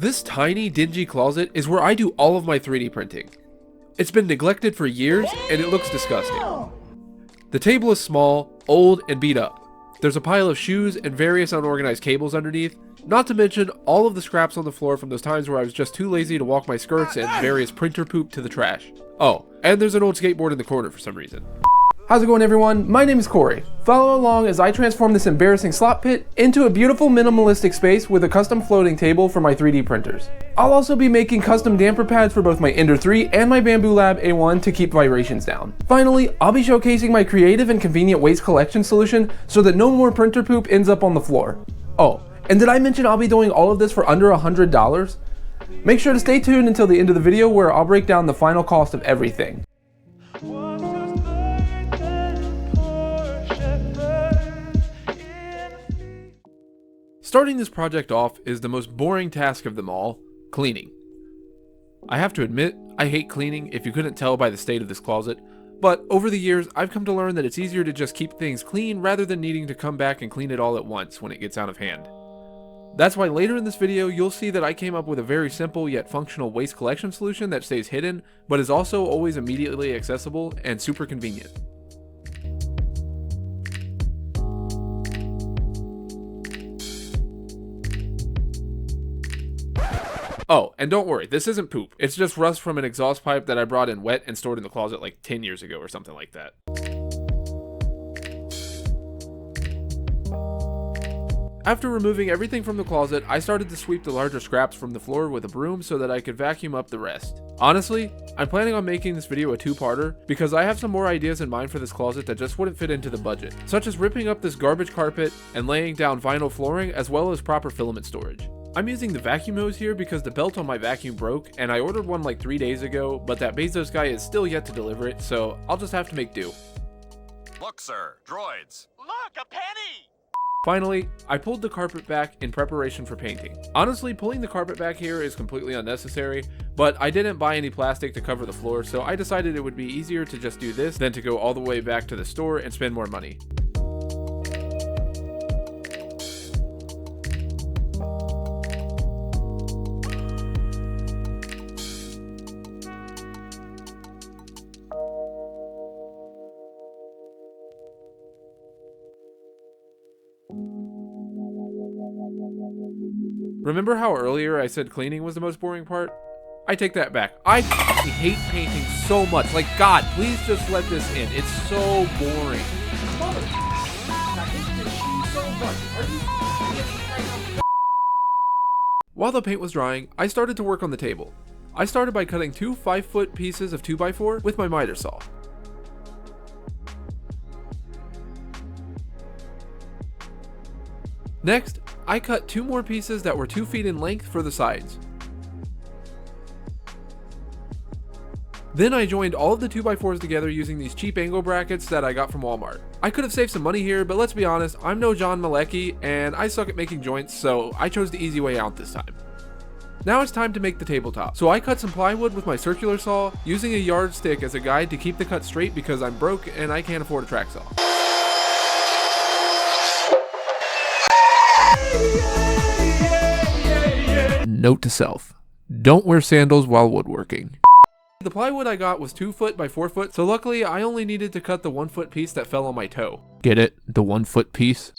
This tiny, dingy closet is where I do all of my 3D printing. It's been neglected for years, and it looks disgusting. The table is small, old, and beat up. There's a pile of shoes and various unorganized cables underneath, not to mention all of the scraps on the floor from those times where I was just too lazy to walk my skirts and various printer poop to the trash. Oh, and there's an old skateboard in the corner for some reason. How's it going, everyone? My name is Corey. Follow along as I transform this embarrassing slop pit into a beautiful minimalistic space with a custom floating table for my 3D printers. I'll also be making custom damper pads for both my Ender 3 and my Bamboo Lab A1 to keep vibrations down. Finally, I'll be showcasing my creative and convenient waste collection solution so that no more printer poop ends up on the floor. Oh, and did I mention I'll be doing all of this for under $100? Make sure to stay tuned until the end of the video where I'll break down the final cost of everything. Starting this project off is the most boring task of them all, cleaning. I have to admit, I hate cleaning if you couldn't tell by the state of this closet, but over the years I've come to learn that it's easier to just keep things clean rather than needing to come back and clean it all at once when it gets out of hand. That's why later in this video you'll see that I came up with a very simple yet functional waste collection solution that stays hidden, but is also always immediately accessible and super convenient. Oh, and don't worry, this isn't poop. It's just rust from an exhaust pipe that I brought in wet and stored in the closet like 10 years ago or something like that. After removing everything from the closet, I started to sweep the larger scraps from the floor with a broom so that I could vacuum up the rest. Honestly, I'm planning on making this video a two-parter because I have some more ideas in mind for this closet that just wouldn't fit into the budget, such as ripping up this garbage carpet and laying down vinyl flooring as well as proper filament storage. I'm using the vacuum hose here because the belt on my vacuum broke and I ordered one like 3 days ago, but that Bezos guy is still yet to deliver it, so I'll just have to make do. Look, sir, droids. Look, a penny! Finally, I pulled the carpet back in preparation for painting. Honestly, pulling the carpet back here is completely unnecessary, but I didn't buy any plastic to cover the floor, so I decided it would be easier to just do this than to go all the way back to the store and spend more money. Remember how earlier I said cleaning was the most boring part? I take that back. I hate painting so much. Like, God, please just let this in. It's so boring. While the paint was drying, I started to work on the table. I started by cutting two 5-foot pieces of 2x4 with my miter saw. Next, I cut 2 more pieces that were 2 feet in length for the sides. Then I joined all of the 2x4s together using these cheap angle brackets that I got from Walmart. I could have saved some money here, but let's be honest, I'm no John Malecki and I suck at making joints, so I chose the easy way out this time. Now it's time to make the tabletop. So I cut some plywood with my circular saw, using a yardstick as a guide to keep the cut straight because I'm broke and I can't afford a track saw. Note to self, don't wear sandals while woodworking. The plywood I got was 2 foot by 4 foot, so luckily I only needed to cut the 1 foot piece that fell on my toe. Get it? The 1 foot piece?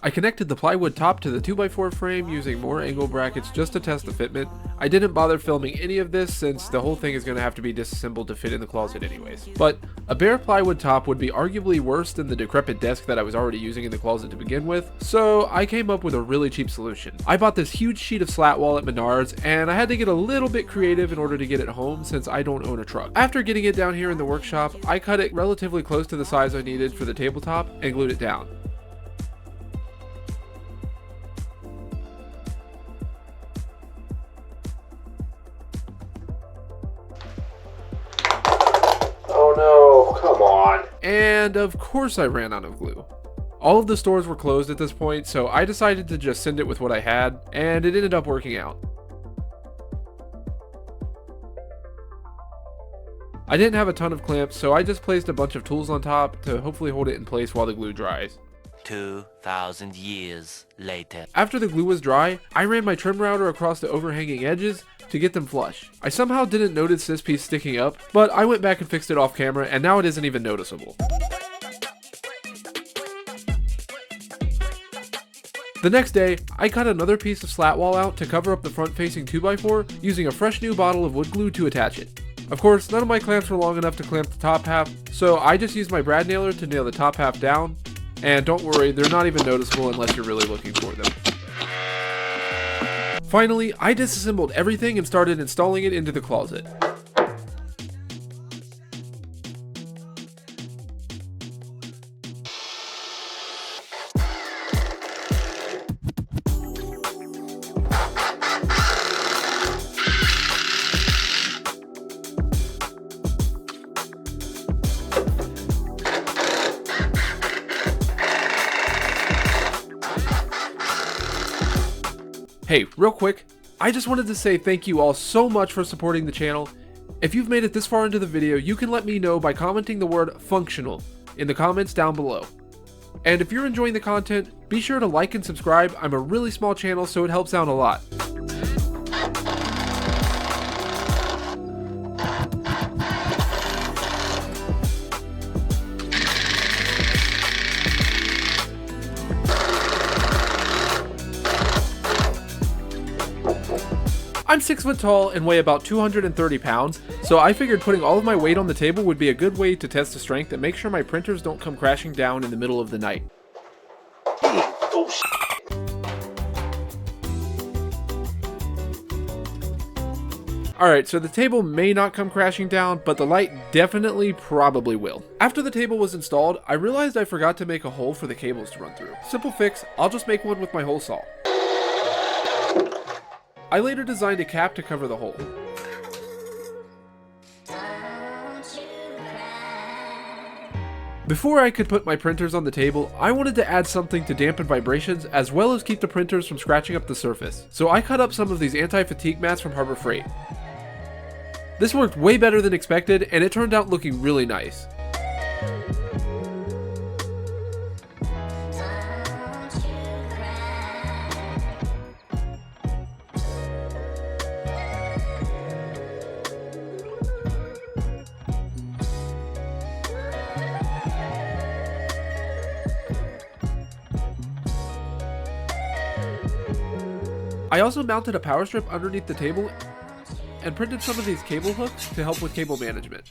I connected the plywood top to the 2x4 frame using more angle brackets just to test the fitment. I didn't bother filming any of this since the whole thing is going to have to be disassembled to fit in the closet anyways. But a bare plywood top would be arguably worse than the decrepit desk that I was already using in the closet to begin with, so I came up with a really cheap solution. I bought this huge sheet of slat wall at Menards, and I had to get a little bit creative in order to get it home since I don't own a truck. After getting it down here in the workshop, I cut it relatively close to the size I needed for the tabletop and glued it down. Oh no, come on. And of course I ran out of glue. All of the stores were closed at this point, so I decided to just send it with what I had, and it ended up working out. I didn't have a ton of clamps, so I just placed a bunch of tools on top to hopefully hold it in place while the glue dries. 2,000 years later. After the glue was dry, I ran my trim router across the overhanging edges to get them flush. I somehow didn't notice this piece sticking up, but I went back and fixed it off camera, and now it isn't even noticeable. The next day, I cut another piece of slat wall out to cover up the front-facing 2x4 using a fresh new bottle of wood glue to attach it. Of course, none of my clamps were long enough to clamp the top half, so I just used my brad nailer to nail the top half down, and don't worry, they're not even noticeable unless you're really looking for them. Finally, I disassembled everything and started installing it into the closet. Hey, real quick, I just wanted to say thank you all so much for supporting the channel. If you've made it this far into the video, you can let me know by commenting the word functional in the comments down below. And if you're enjoying the content, be sure to like and subscribe. I'm a really small channel, so it helps out a lot. I'm 6 foot tall and weigh about 230 pounds, so I figured putting all of my weight on the table would be a good way to test the strength and make sure my printers don't come crashing down in the middle of the night. Alright, so the table may not come crashing down, but the light definitely probably will. After the table was installed, I realized I forgot to make a hole for the cables to run through. Simple fix, I'll just make one with my hole saw. I later designed a cap to cover the hole. Before I could put my printers on the table, I wanted to add something to dampen vibrations as well as keep the printers from scratching up the surface. So I cut up some of these anti-fatigue mats from Harbor Freight. This worked way better than expected, and it turned out looking really nice. I also mounted a power strip underneath the table and printed some of these cable hooks to help with cable management.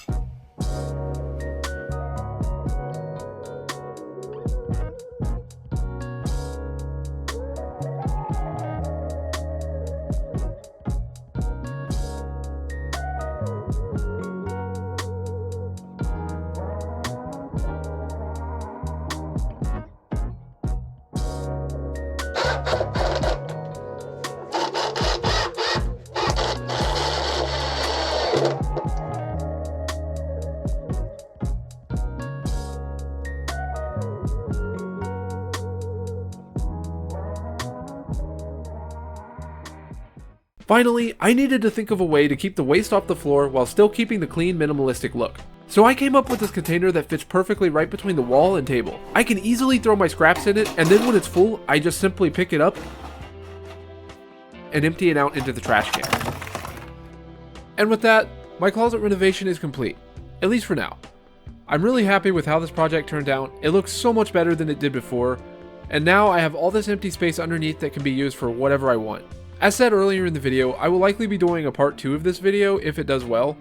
Finally, I needed to think of a way to keep the waste off the floor while still keeping the clean, minimalistic look. So I came up with this container that fits perfectly right between the wall and table. I can easily throw my scraps in it, and then when it's full, I just simply pick it up and empty it out into the trash can. And with that, my closet renovation is complete, at least for now. I'm really happy with how this project turned out. It looks so much better than it did before, and now I have all this empty space underneath that can be used for whatever I want. As said earlier in the video, I will likely be doing a part 2 of this video if it does well.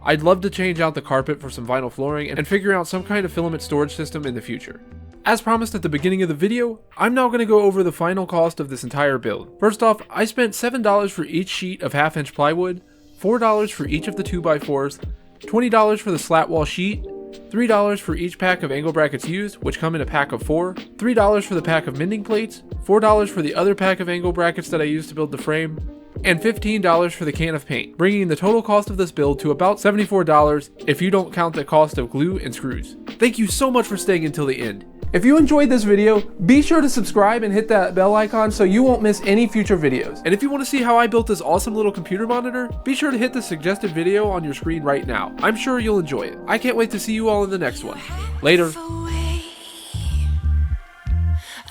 I'd love to change out the carpet for some vinyl flooring and figure out some kind of filament storage system in the future. As promised at the beginning of the video, I'm now going to go over the final cost of this entire build. First off, I spent $7 for each sheet of 1/2-inch plywood, $4 for each of the 2x4s, $20 for the slat wall sheet, $3 for each pack of angle brackets used, which come in a pack of 4, $3 for the pack of mending plates, $4 for the other pack of angle brackets that I used to build the frame, and $15 for the can of paint, bringing the total cost of this build to about $74 if you don't count the cost of glue and screws. Thank you so much for staying until the end. If you enjoyed this video, be sure to subscribe and hit that bell icon so you won't miss any future videos. And if you want to see how I built this awesome little computer monitor, be sure to hit the suggested video on your screen right now. I'm sure you'll enjoy it. I can't wait to see you all in the next one. Later.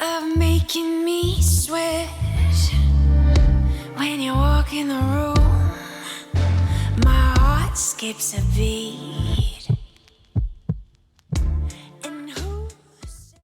of making me sweat. When you walk in the room, my heart skips a beat.